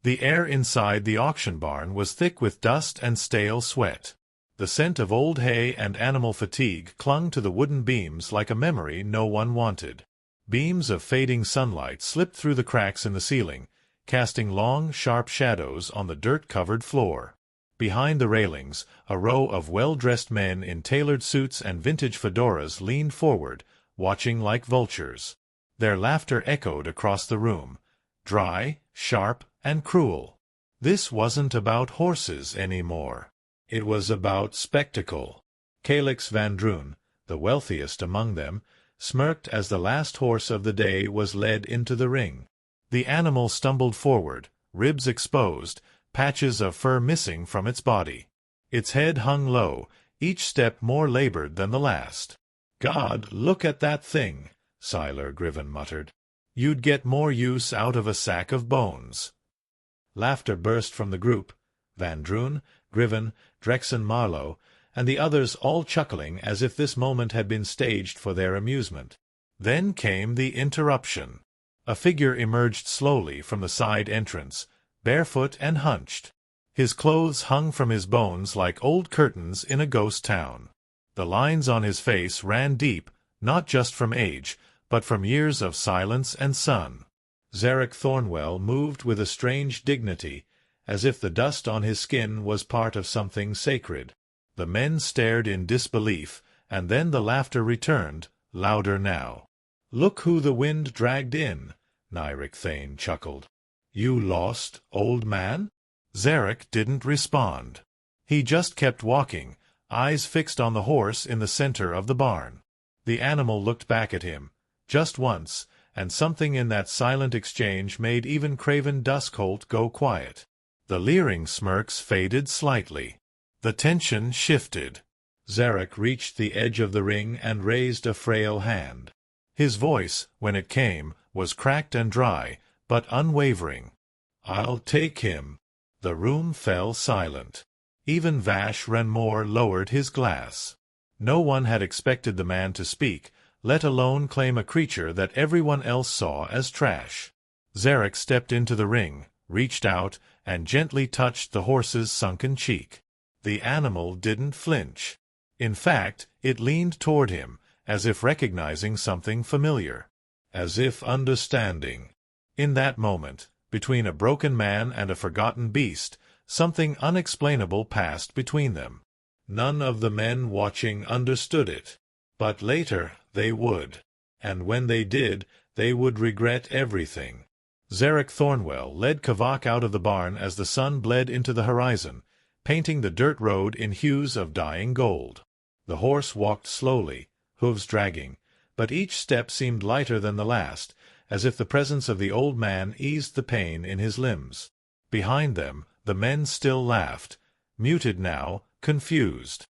The air inside the auction barn was thick with dust and stale sweat. The scent of old hay and animal fatigue clung to the wooden beams like a memory no one wanted. Beams of fading sunlight slipped through the cracks in the ceiling, casting long, sharp shadows on the dirt-covered floor. Behind the railings, a row of well-dressed men in tailored suits and vintage fedoras leaned forward, watching like vultures. Their laughter echoed across the room, dry, sharp, and cruel. This wasn't about horses anymore. It was about spectacle. Calix Van Droon, the wealthiest among them, smirked as the last horse of the day was led into the ring. The animal stumbled forward, ribs exposed, patches of fur missing from its body. Its head hung low, each step more labored than the last. "God, look at that thing," Siler Griven muttered. "You'd get more use out of a sack of bones." Laughter burst from the group. Van Droon, Griven, Drexen Marlowe, and the others all chuckling as if this moment had been staged for their amusement. Then came the interruption. A figure emerged slowly from the side entrance, barefoot and hunched. His clothes hung from his bones like old curtains in a ghost town. The lines on his face ran deep, not just from age, but from years of silence and sun. Zarek Thornwell moved with a strange dignity, as if the dust on his skin was part of something sacred. The men stared in disbelief, and then the laughter returned, louder now. "Look who the wind dragged in," Nyrick Thane chuckled. "You lost, old man?" Zarek didn't respond. He just kept walking, eyes fixed on the horse in the center of the barn. The animal looked back at him, just once, and something in that silent exchange made even Craven Duskholt go quiet. The leering smirks faded slightly. The tension shifted. Zarek reached the edge of the ring and raised a frail hand. His voice, when it came, was cracked and dry, but unwavering. "I'll take him." The room fell silent. Even Vash Renmore lowered his glass. No one had expected the man to speak, let alone claim a creature that everyone else saw as trash. Zarek stepped into the ring, reached out, and gently touched the horse's sunken cheek. The animal didn't flinch. In fact, it leaned toward him, as if recognizing something familiar, as if understanding. In that moment, between a broken man and a forgotten beast, something unexplainable passed between them. None of the men watching understood it, but later they would, and when they did, they would regret everything. Zarek Thornwell led Kavak out of the barn as the sun bled into the horizon, painting the dirt road in hues of dying gold. The horse walked slowly, hooves dragging, but each step seemed lighter than the last, as if the presence of the old man eased the pain in his limbs. Behind them, the men still laughed, muted now, confused.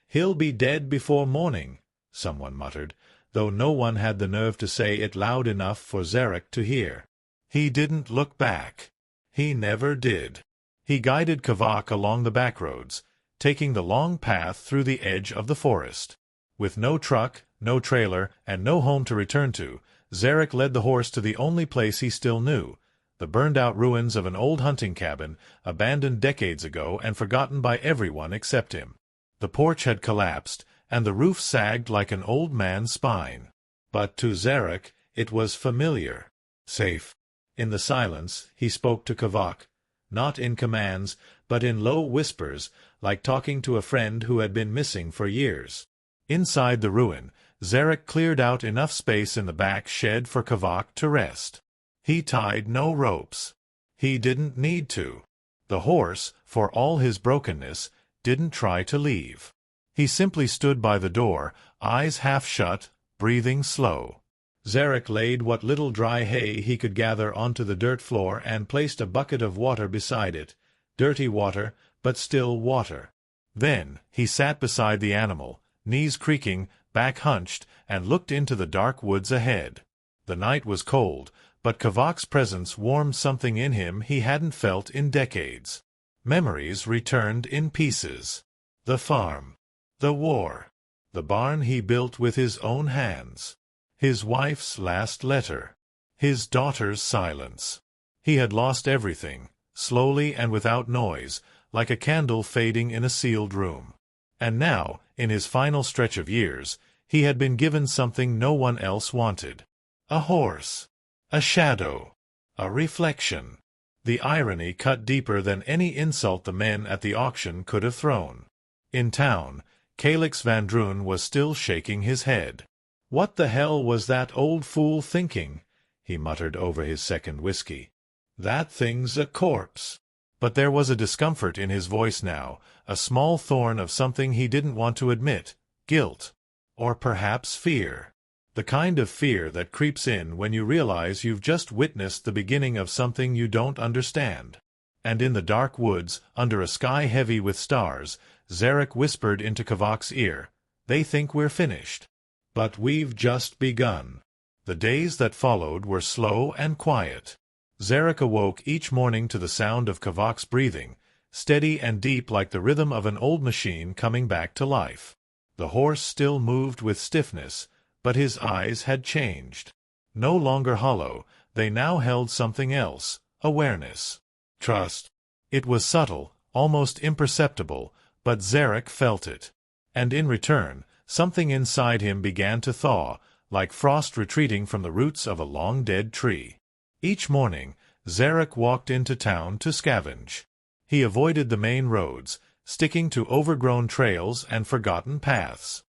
"He'll be dead before morning," someone muttered, though no one had the nerve to say it loud enough for Zarek to hear. He didn't look back. He never did. He guided Kavak along the back roads, taking the long path through the edge of the forest. With no truck, no trailer, and no home to return to, Zarek led the horse to the only place he still knew, the burned-out ruins of an old hunting cabin, abandoned decades ago and forgotten by everyone except him. The porch had collapsed, and the roof sagged like an old man's spine. But to Zarek it was familiar, safe. In the silence he spoke to Kavak, not in commands, but in low whispers, like talking to a friend who had been missing for years. Inside the ruin, Zarek cleared out enough space in the back shed for Kavak to rest. He tied no ropes. He didn't need to. The horse, for all his brokenness, didn't try to leave. He simply stood by the door, eyes half shut, breathing slow. Zarek laid what little dry hay he could gather onto the dirt floor and placed a bucket of water beside it, dirty water, but still water. Then he sat beside the animal, knees creaking, back hunched, and looked into the dark woods ahead. The night was cold, but Kavak's presence warmed something in him he hadn't felt in decades. Memories returned in pieces. The farm. The war. The barn he built with his own hands. His wife's last letter. His daughter's silence. He had lost everything, slowly and without noise, like a candle fading in a sealed room. And now, in his final stretch of years, he had been given something no one else wanted. A horse. A shadow. A reflection. The irony cut deeper than any insult the men at the auction could have thrown. In town, Calix Van Droon was still shaking his head. "What the hell was that old fool thinking?" he muttered over his second whiskey. "That thing's a corpse." But there was a discomfort in his voice now, a small thorn of something he didn't want to admit, guilt. Or perhaps fear. The kind of fear that creeps in when you realize you've just witnessed the beginning of something you don't understand. And in the dark woods, under a sky heavy with stars, Zarek whispered into Kavak's ear, "They think we're finished. But we've just begun." The days that followed were slow and quiet. Zarek awoke each morning to the sound of Kavak's breathing, steady and deep like the rhythm of an old machine coming back to life. The horse still moved with stiffness, but his eyes had changed. No longer hollow, they now held something else, awareness. Trust. It was subtle, almost imperceptible, but Zarek felt it. And in return, something inside him began to thaw, like frost retreating from the roots of a long-dead tree. Each morning, Zarek walked into town to scavenge. He avoided the main roads, sticking to overgrown trails and forgotten paths.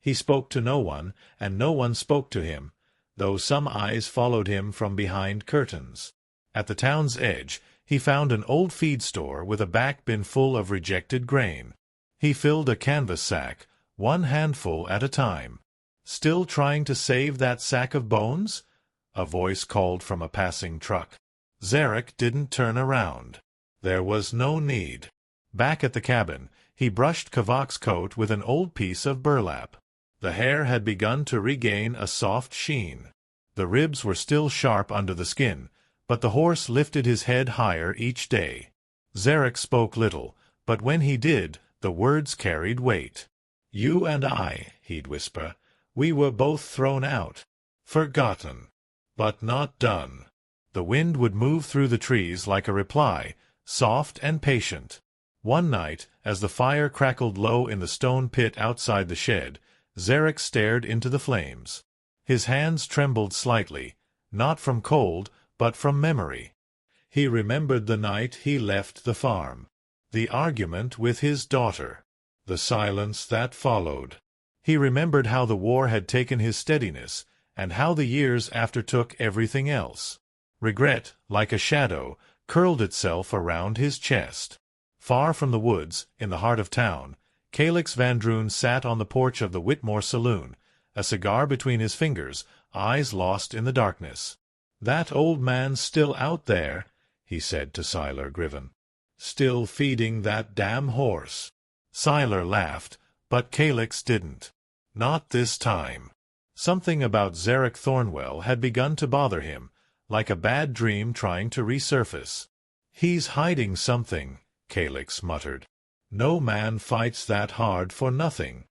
He spoke to no one, and no one spoke to him, though some eyes followed him from behind curtains. At the town's edge, he found an old feed store with a back bin full of rejected grain. He filled a canvas sack, one handful at a time. "Still trying to save that sack of bones?" a voice called from a passing truck. Zarek didn't turn around. There was no need. Back at the cabin, he brushed Kavak's coat with an old piece of burlap. The hair had begun to regain a soft sheen. The ribs were still sharp under the skin, but the horse lifted his head higher each day. Zarek spoke little, but when he did, the words carried weight. "You and I," he'd whisper, "we were both thrown out. Forgotten. But not done." The wind would move through the trees like a reply, soft and patient. One night, as the fire crackled low in the stone pit outside the shed, Zarek stared into the flames. His hands trembled slightly, not from cold, but from memory. He remembered the night he left the farm, the argument with his daughter, the silence that followed. He remembered how the war had taken his steadiness, and how the years after took everything else. Regret, like a shadow, curled itself around his chest. Far from the woods, in the heart of town, Calix Van Droon sat on the porch of the Whitmore saloon, a cigar between his fingers, eyes lost in the darkness. "That old man's still out there," he said to Siler Griven. "Still feeding that damn horse." Siler laughed, but Calix didn't. Not this time. Something about Zarek Thornwell had begun to bother him, like a bad dream trying to resurface. "He's hiding something," Calix muttered. "No man fights that hard for nothing."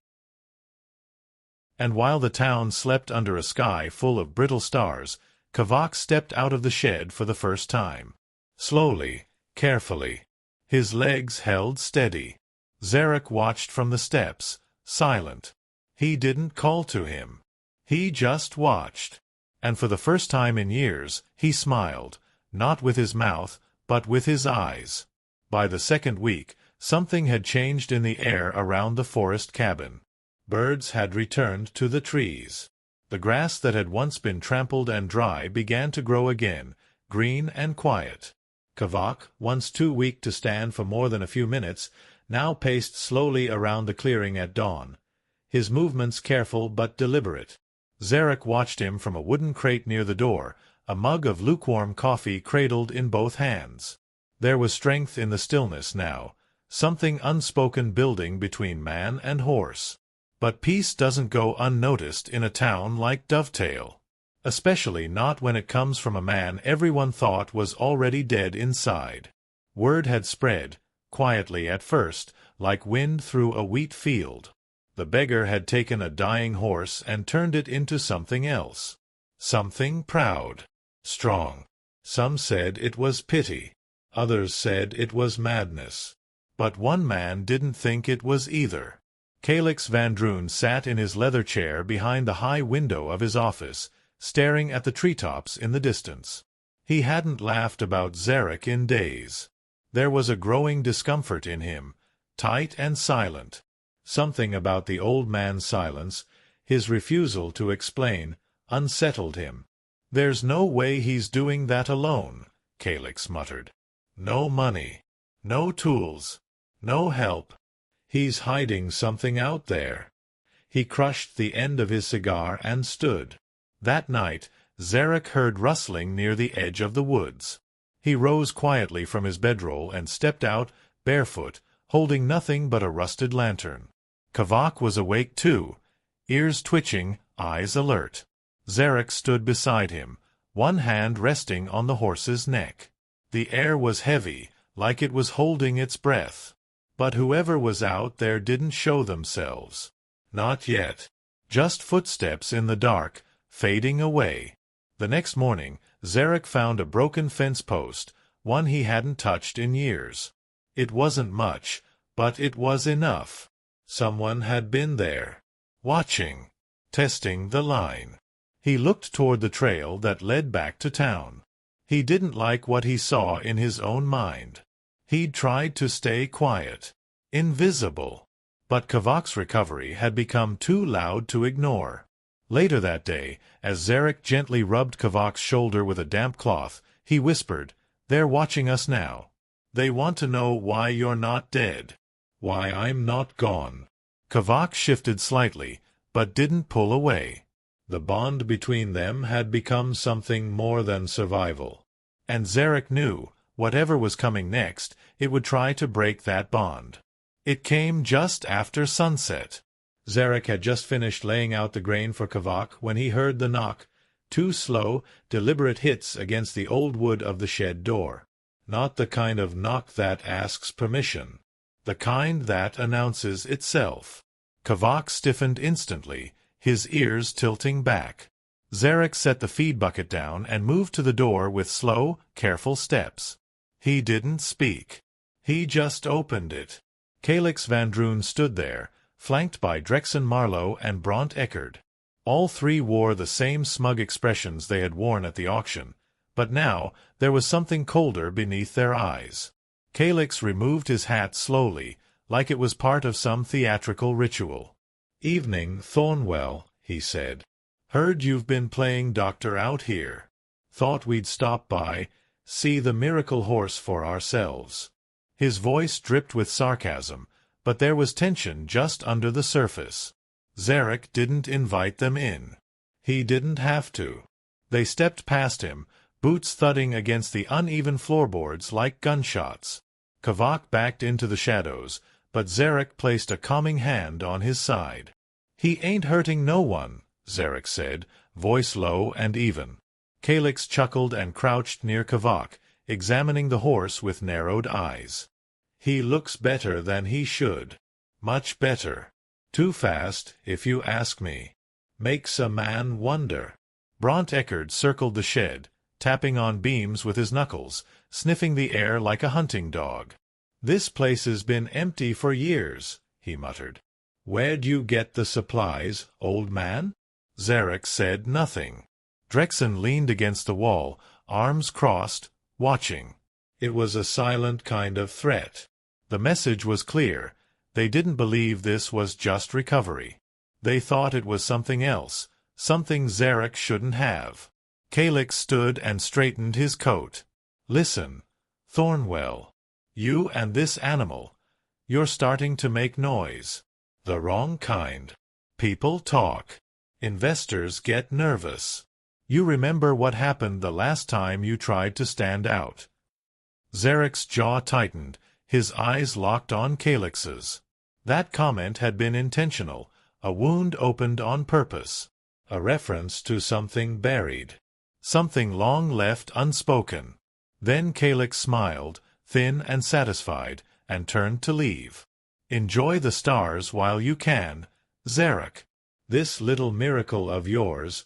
And while the town slept under a sky full of brittle stars, Kavak stepped out of the shed for the first time. Slowly, carefully. His legs held steady. Zarek watched from the steps, silent. He didn't call to him. He just watched. And for the first time in years, he smiled, not with his mouth, but with his eyes. By the second week, something had changed in the air around the forest cabin. Birds had returned to the trees. The grass that had once been trampled and dry began to grow again, green and quiet. Kavak, once too weak to stand for more than a few minutes, now paced slowly around the clearing at dawn, his movements careful but deliberate. Zarek watched him from a wooden crate near the door, a mug of lukewarm coffee cradled in both hands. There was strength in the stillness now, something unspoken building between man and horse. But peace doesn't go unnoticed in a town like Dovetail. Especially not when it comes from a man everyone thought was already dead inside. Word had spread, quietly at first, like wind through a wheat field. The beggar had taken a dying horse and turned it into something else. Something proud. Strong. Some said it was pity. Others said it was madness. But one man didn't think it was either. Calix Van Droon sat in his leather chair behind the high window of his office, staring at the treetops in the distance. He hadn't laughed about Zarek in days. There was a growing discomfort in him, tight and silent. Something about the old man's silence, his refusal to explain, unsettled him. "There's no way he's doing that alone," Calix muttered. "No money. No tools. No help. He's hiding something out there." He crushed the end of his cigar and stood. That night, Zarek heard rustling near the edge of the woods. He rose quietly from his bedroll and stepped out, barefoot, holding nothing but a rusted lantern. Kavak was awake too, ears twitching, eyes alert. Zarek stood beside him, one hand resting on the horse's neck. The air was heavy, like it was holding its breath. But whoever was out there didn't show themselves. Not yet. Just footsteps in the dark, fading away. The next morning, Zarek found a broken fence post, one he hadn't touched in years. It wasn't much, but it was enough. Someone had been there, watching, testing the line. He looked toward the trail that led back to town. He didn't like what he saw in his own mind. He'd tried to stay quiet, invisible. But Kavak's recovery had become too loud to ignore. Later that day, as Zarek gently rubbed Kavak's shoulder with a damp cloth, he whispered, "They're watching us now. They want to know why you're not dead. Why I'm not gone." Kavak shifted slightly, but didn't pull away. The bond between them had become something more than survival. And Zarek knew, whatever was coming next, it would try to break that bond. It came just after sunset. Zarek had just finished laying out the grain for Kavak when he heard the knock, two slow, deliberate hits against the old wood of the shed door. Not the kind of knock that asks permission. The kind that announces itself. Kavak stiffened instantly, his ears tilting back. Zarek set the feed bucket down and moved to the door with slow, careful steps. He didn't speak. He just opened it. Calix Van Droon stood there, flanked by Drexen Marlowe and Bront Eckerd. All three wore the same smug expressions they had worn at the auction, but now there was something colder beneath their eyes. Calix removed his hat slowly, like it was part of some theatrical ritual. "Evening, Thornwell," he said. "Heard you've been playing doctor out here. Thought we'd stop by, see the miracle horse for ourselves." His voice dripped with sarcasm, but there was tension just under the surface. Zarek didn't invite them in. He didn't have to. They stepped past him, boots thudding against the uneven floorboards like gunshots. Kavak backed into the shadows, but Zarek placed a calming hand on his side. "He ain't hurting no one," Zarek said, voice low and even. Calix chuckled and crouched near Kavak, examining the horse with narrowed eyes. "He looks better than he should. Much better. Too fast, if you ask me. Makes a man wonder." Bront Eckerd circled the shed, tapping on beams with his knuckles, sniffing the air like a hunting dog. "This place has been empty for years," he muttered. "Where'd you get the supplies, old man?" Zarek said nothing. Drexen leaned against the wall, arms crossed, watching. It was a silent kind of threat. The message was clear. They didn't believe this was just recovery. They thought it was something else, something Zarek shouldn't have. Calix stood and straightened his coat. "Listen, Thornwell. You and this animal. You're starting to make noise. The wrong kind. People talk. Investors get nervous. You remember what happened the last time you tried to stand out." Zarek's jaw tightened, his eyes locked on Calix's. That comment had been intentional, a wound opened on purpose, a reference to something buried, something long left unspoken. Then Calix smiled, thin and satisfied, and turned to leave. "Enjoy the stars while you can, Zarek. This little miracle of yours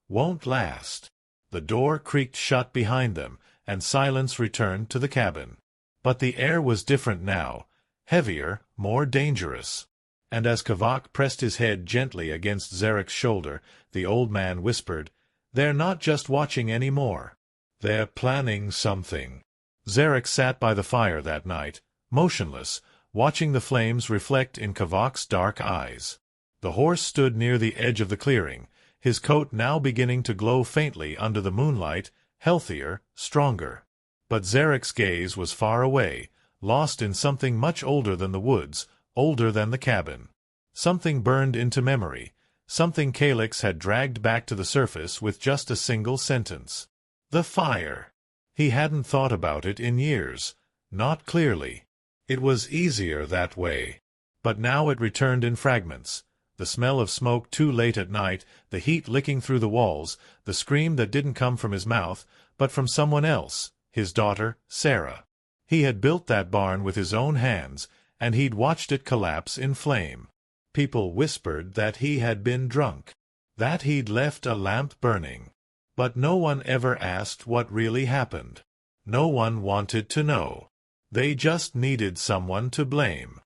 won't last." The door creaked shut behind them, and silence returned to the cabin. But the air was different now, heavier, more dangerous. And as Kavak pressed his head gently against Zarek's shoulder, the old man whispered, "They're not just watching any more. They're planning something." Zarek sat by the fire that night, motionless, watching the flames reflect in Kavak's dark eyes. The horse stood near the edge of the clearing, his coat now beginning to glow faintly under the moonlight, healthier, stronger. But Zarek's gaze was far away, lost in something much older than the woods, older than the cabin. Something burned into memory, something Calyx had dragged back to the surface with just a single sentence. The fire. He hadn't thought about it in years, not clearly. It was easier that way. But now it returned in fragments. The smell of smoke too late at night, the heat licking through the walls, the scream that didn't come from his mouth, but from someone else, his daughter, Sarah. He had built that barn with his own hands, and he'd watched it collapse in flame. People whispered that he had been drunk, that he'd left a lamp burning. But no one ever asked what really happened. No one wanted to know. They just needed someone to blame.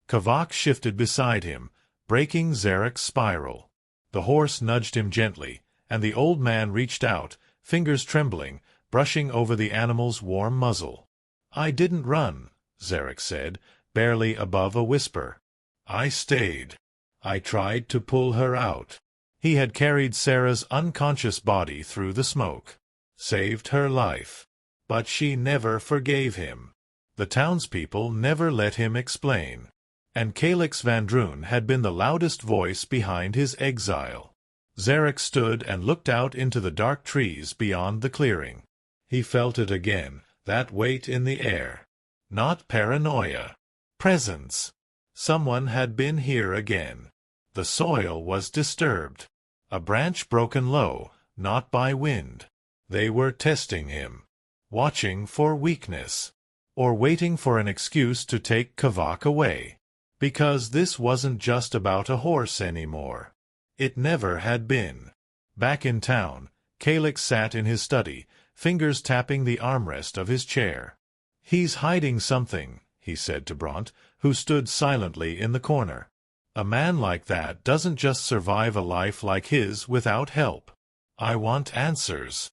Kavak shifted beside him, breaking Zarek's spiral. The horse nudged him gently, and the old man reached out, fingers trembling, brushing over the animal's warm muzzle. "I didn't run," Zarek said, barely above a whisper. "I stayed. I tried to pull her out." He had carried Sarah's unconscious body through the smoke, saved her life. But she never forgave him. The townspeople never let him explain. And Calyx Van Droon had been the loudest voice behind his exile. Zarek stood and looked out into the dark trees beyond the clearing. He felt it again, that weight in the air. Not paranoia. Presence. Someone had been here again. The soil was disturbed. A branch broken low, not by wind. They were testing him. Watching for weakness. Or waiting for an excuse to take Kavak away. Because this wasn't just about a horse anymore. It never had been. Back in town, Calyx sat in his study, fingers tapping the armrest of his chair. "He's hiding something," he said to Bront, who stood silently in the corner. "A man like that doesn't just survive a life like his without help. I want answers."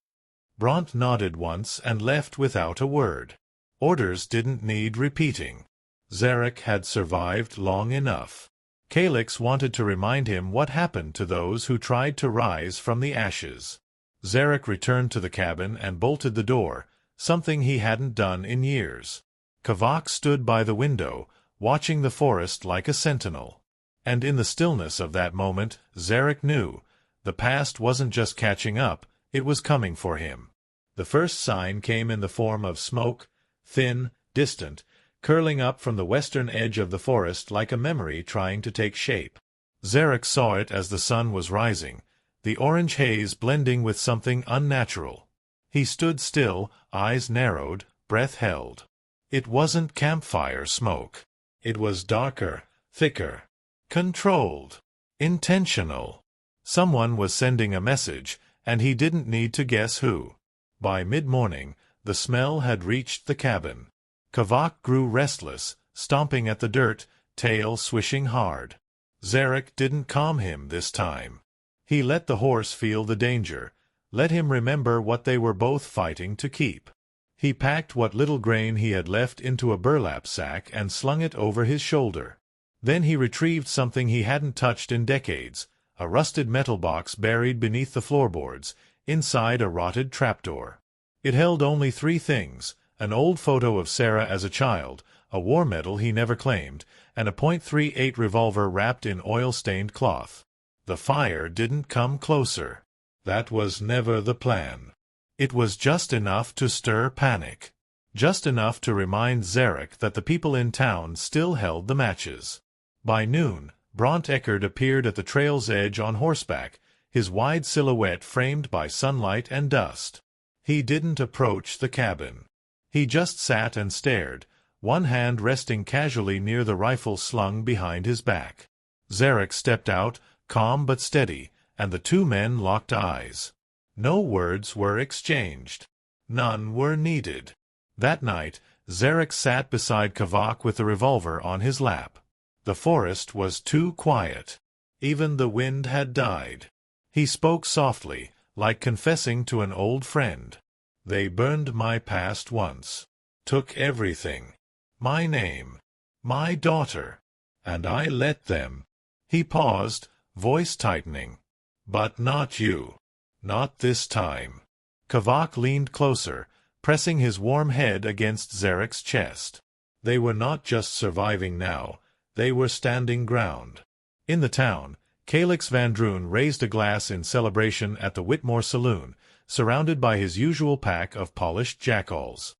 Bront nodded once and left without a word. Orders didn't need repeating. Zarek had survived long enough. Calyx wanted to remind him what happened to those who tried to rise from the ashes. Zarek returned to the cabin and bolted the door, something he hadn't done in years. Kavak stood by the window, watching the forest like a sentinel. And in the stillness of that moment, Zarek knew, the past wasn't just catching up, it was coming for him. The first sign came in the form of smoke, thin, distant, curling up from the western edge of the forest like a memory trying to take shape. Zarek saw it as the sun was rising, the orange haze blending with something unnatural. He stood still, eyes narrowed, breath held. It wasn't campfire smoke. It was darker, thicker, controlled, intentional. Someone was sending a message, and he didn't need to guess who. By mid-morning, the smell had reached the cabin. Kavak grew restless, stomping at the dirt, tail swishing hard. Zarek didn't calm him this time. He let the horse feel the danger, let him remember what they were both fighting to keep. He packed what little grain he had left into a burlap sack and slung it over his shoulder. Then he retrieved something he hadn't touched in decades, a rusted metal box buried beneath the floorboards, inside a rotted trapdoor. It held only 3 things: an old photo of Sarah as a child, a war medal he never claimed, and a .38 revolver wrapped in oil-stained cloth. The fire didn't come closer. That was never the plan. It was just enough to stir panic. Just enough to remind Zarek that the people in town still held the matches. By noon, Bront Eckert appeared at the trail's edge on horseback, his wide silhouette framed by sunlight and dust. He didn't approach the cabin. He just sat and stared, one hand resting casually near the rifle slung behind his back. Zarek stepped out, calm but steady, and the 2 men locked eyes. No words were exchanged. None were needed. That night, Zarek sat beside Kavak with the revolver on his lap. The forest was too quiet. Even the wind had died. He spoke softly, like confessing to an old friend. They burned my past once. Took everything. My name. My daughter. And I let them. He paused, voice tightening. But not you. Not this time. Kavak leaned closer, pressing his warm head against Zarek's chest. They were not just surviving now, they were standing ground. In the town, Calix Van Droon raised a glass in celebration at the Whitmore Saloon, surrounded by his usual pack of polished jackals.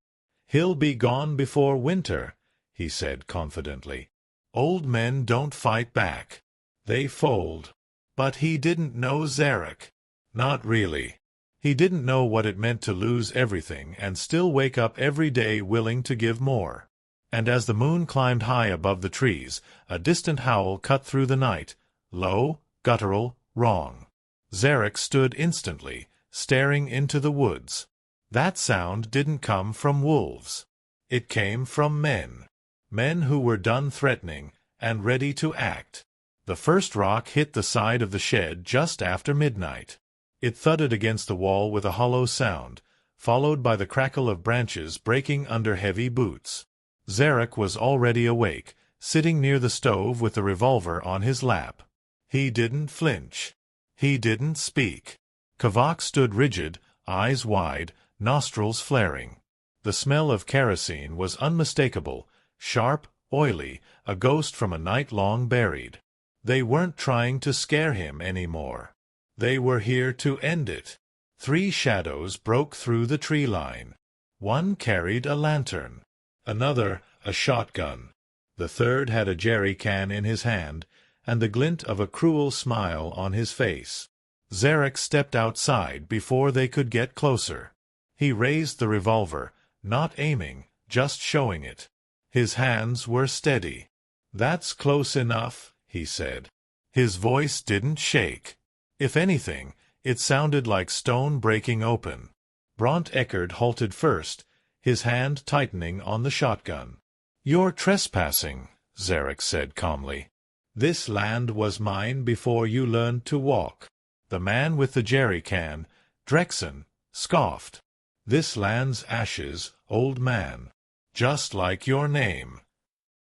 "He'll be gone before winter," he said confidently. "Old men don't fight back. They fold." But he didn't know Zarek. Not really. He didn't know what it meant to lose everything and still wake up every day willing to give more. And as the moon climbed high above the trees, a distant howl cut through the night, low, guttural, wrong. Zarek stood instantly, staring into the woods. That sound didn't come from wolves. It came from men. Men who were done threatening and ready to act. The first rock hit the side of the shed just after midnight. It thudded against the wall with a hollow sound, followed by the crackle of branches breaking under heavy boots. Zarek was already awake, sitting near the stove with the revolver on his lap. He didn't flinch. He didn't speak. Kavak stood rigid, eyes wide, nostrils flaring. The smell of kerosene was unmistakable, sharp, oily, a ghost from a night long buried. They weren't trying to scare him anymore. They were here to end it. 3 shadows broke through the tree line. One carried a lantern. Another, a shotgun. The third had a jerry can in his hand, and the glint of a cruel smile on his face. Zarek stepped outside before they could get closer. He raised the revolver, not aiming, just showing it. His hands were steady. "That's close enough," he said. His voice didn't shake. If anything, it sounded like stone breaking open. Bront Eckert halted first, his hand tightening on the shotgun. "You're trespassing," Zarek said calmly. "This land was mine before you learned to walk." The man with the jerry can, Drexen, scoffed. "This land's ashes, old man. Just like your name."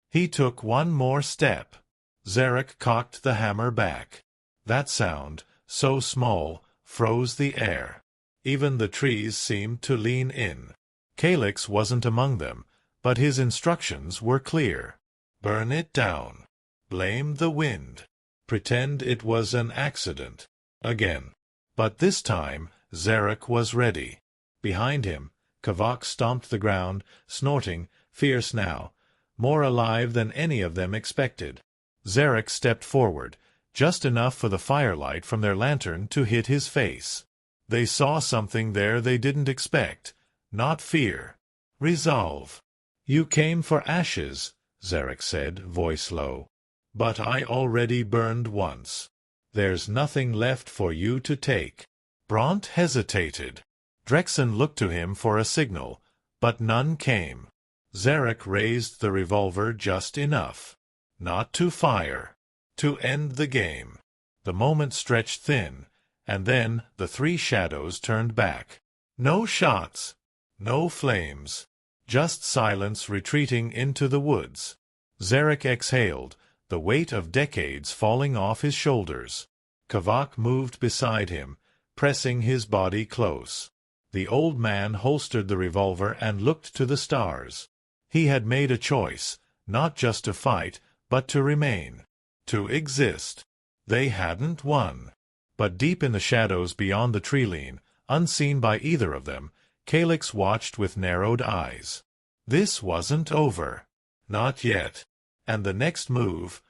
He took one more step. Zarek cocked the hammer back. That sound, so small, froze the air. Even the trees seemed to lean in. Calix wasn't among them, but his instructions were clear. Burn it down. Blame the wind. Pretend it was an accident. Again. But this time, Zarek was ready. Behind him, Kavak stomped the ground, snorting, fierce now, more alive than any of them expected. Zarek stepped forward, just enough for the firelight from their lantern to hit his face. They saw something there they didn't expect. Not fear. Resolve. "You came for ashes," Zarek said, voice low. "But I already burned once. There's nothing left for you to take." Bront hesitated. Drexen looked to him for a signal, but none came. Zarek raised the revolver just enough. Not to fire. To end the game. The moment stretched thin, and then the 3 shadows turned back. No shots. No flames. Just silence retreating into the woods. Zarek exhaled, the weight of decades falling off his shoulders. Kavak moved beside him, pressing his body close. The old man holstered the revolver and looked to the stars. He had made a choice, not just to fight, but to remain. To exist. They hadn't won. But deep in the shadows beyond the tree-line, unseen by either of them, Calix watched with narrowed eyes. This wasn't over. Not yet. And the next move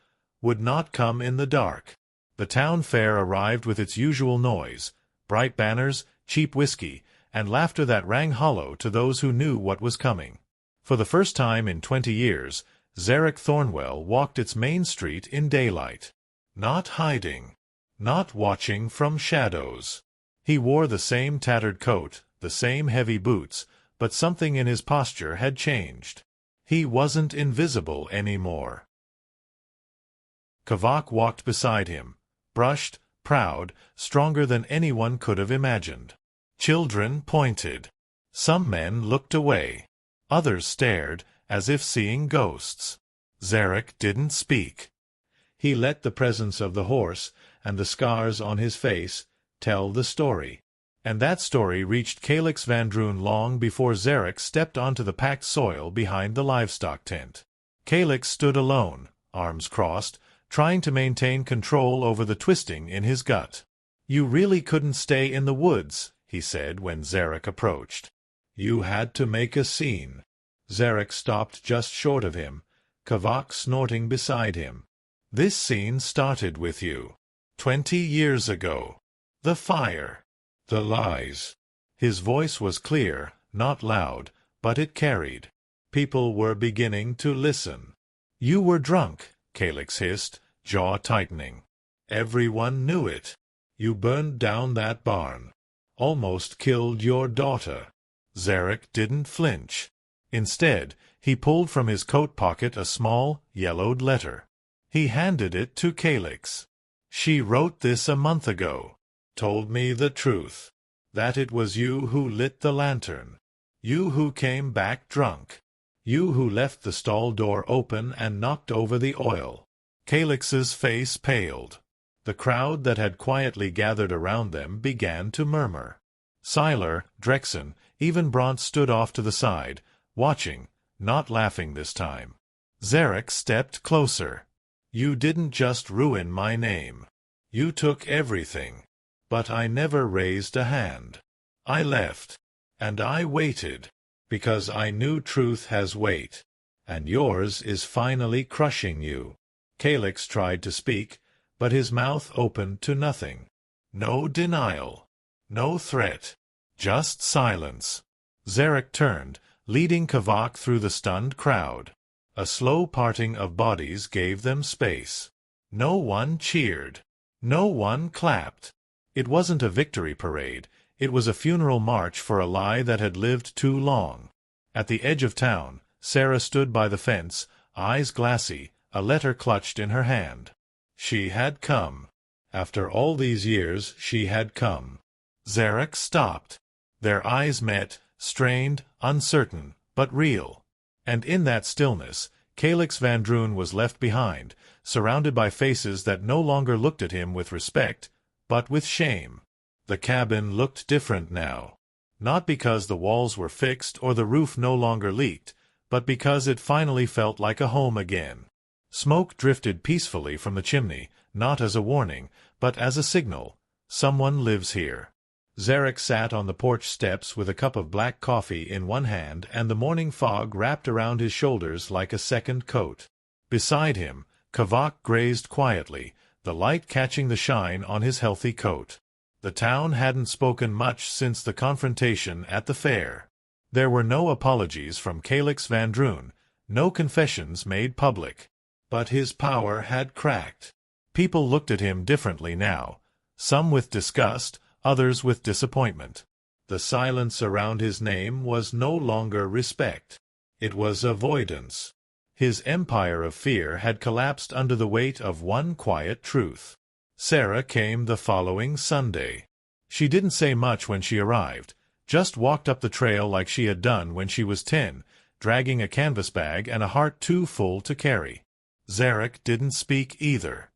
would not come in the dark. The town fair arrived with its usual noise, bright banners, cheap whiskey, and laughter that rang hollow to those who knew what was coming. For the first time in 20 years, Zarek Thornwell walked its main street in daylight. Not hiding. Not watching from shadows. He wore the same tattered coat, the same heavy boots, but something in his posture had changed. He wasn't invisible anymore. Kavak walked beside him, brushed, proud, stronger than anyone could have imagined. Children pointed. Some men looked away. Others stared, as if seeing ghosts. Zarek didn't speak. He let the presence of the horse, and the scars on his face, tell the story. And that story reached Calix Vandroon long before Zarek stepped onto the packed soil behind the livestock tent. Calix stood alone, arms crossed, trying to maintain control over the twisting in his gut. "You really couldn't stay in the woods," he said when Zarek approached. "You had to make a scene." Zarek stopped just short of him, Kavak snorting beside him. "This scene started with you. 20 years ago. The fire. The lies." His voice was clear, not loud, but it carried. People were beginning to listen. "You were drunk," Calix hissed, jaw tightening. "Everyone knew it. You burned down that barn. Almost killed your daughter." Zarek didn't flinch. Instead, he pulled from his coat pocket a small, yellowed letter. He handed it to Calix. "She wrote this a month ago. Told me the truth. That it was you who lit the lantern. You who came back drunk. You who left the stall door open and knocked over the oil." Calix's face paled. The crowd that had quietly gathered around them began to murmur. Siler, Drexen, even Bront stood off to the side, watching, not laughing this time. Zarek stepped closer. "You didn't just ruin my name. You took everything. But I never raised a hand. I left. And I waited. Because I knew truth has weight. And yours is finally crushing you." Calix tried to speak, but his mouth opened to nothing. No denial. No threat. Just silence. Zarek turned, leading Kavak through the stunned crowd. A slow parting of bodies gave them space. No one cheered. No one clapped. It wasn't a victory parade. It was a funeral march for a lie that had lived too long. At the edge of town, Sarah stood by the fence, eyes glassy, a letter clutched in her hand. She had come. After all these years, she had come. Zarek stopped. Their eyes met, strained, uncertain, but real. And in that stillness, Calix Vandroon was left behind, surrounded by faces that no longer looked at him with respect, but with shame. The cabin looked different now. Not because the walls were fixed or the roof no longer leaked, but because it finally felt like a home again. Smoke drifted peacefully from the chimney, not as a warning, but as a signal. Someone lives here. Zarek sat on the porch steps with a cup of black coffee in one hand and the morning fog wrapped around his shoulders like a second coat. Beside him, Kavak grazed quietly, the light catching the shine on his healthy coat. The town hadn't spoken much since the confrontation at the fair. There were no apologies from Calix Vandroon, no confessions made public. But his power had cracked. People looked at him differently now, some with disgust, others with disappointment. The silence around his name was no longer respect. It was avoidance. His empire of fear had collapsed under the weight of one quiet truth. Sarah came the following Sunday. She didn't say much when she arrived, just walked up the trail like she had done when she was 10, dragging a canvas bag and a heart too full to carry. Zarek didn't speak either.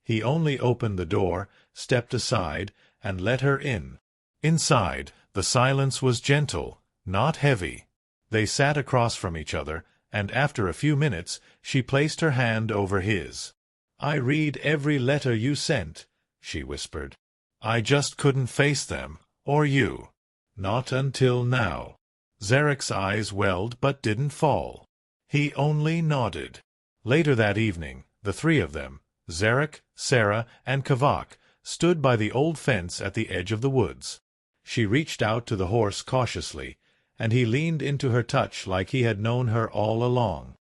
He only opened the door, stepped aside, and let her in. Inside, the silence was gentle, not heavy. They sat across from each other, and after a few minutes, she placed her hand over his. "I read every letter you sent," she whispered. "I just couldn't face them, or you. Not until now." Zarek's eyes welled but didn't fall. He only nodded. Later that evening, the three of them, Zarek, Sarah, and Kavak, stood by the old fence at the edge of the woods. She reached out to the horse cautiously, and he leaned into her touch like he had known her all along.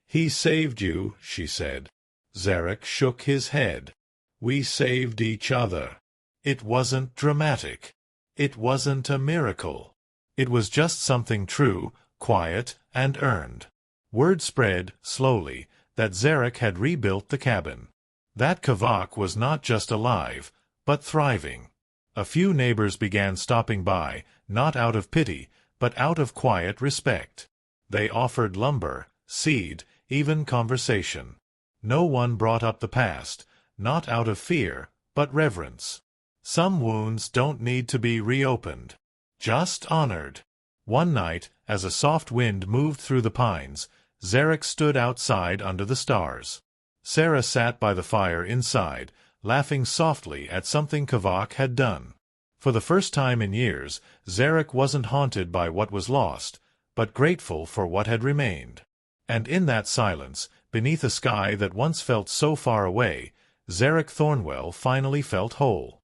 "He saved you," she said. Zarek shook his head. "We saved each other." It wasn't dramatic. It wasn't a miracle. It was just something true, quiet, and earned. Word spread, slowly, that Zarek had rebuilt the cabin. That Kavak was not just alive, but thriving. A few neighbors began stopping by, not out of pity, but out of quiet respect. They offered lumber, seed, even conversation. No one brought up the past, not out of fear, but reverence. Some wounds don't need to be reopened, just honored. One night, as a soft wind moved through the pines, Zarek stood outside under the stars. Sarah sat by the fire inside, laughing softly at something Kavak had done. For the first time in years, Zarek wasn't haunted by what was lost, but grateful for what had remained. And in that silence, beneath a sky that once felt so far away, Zarek Thornwell finally felt whole.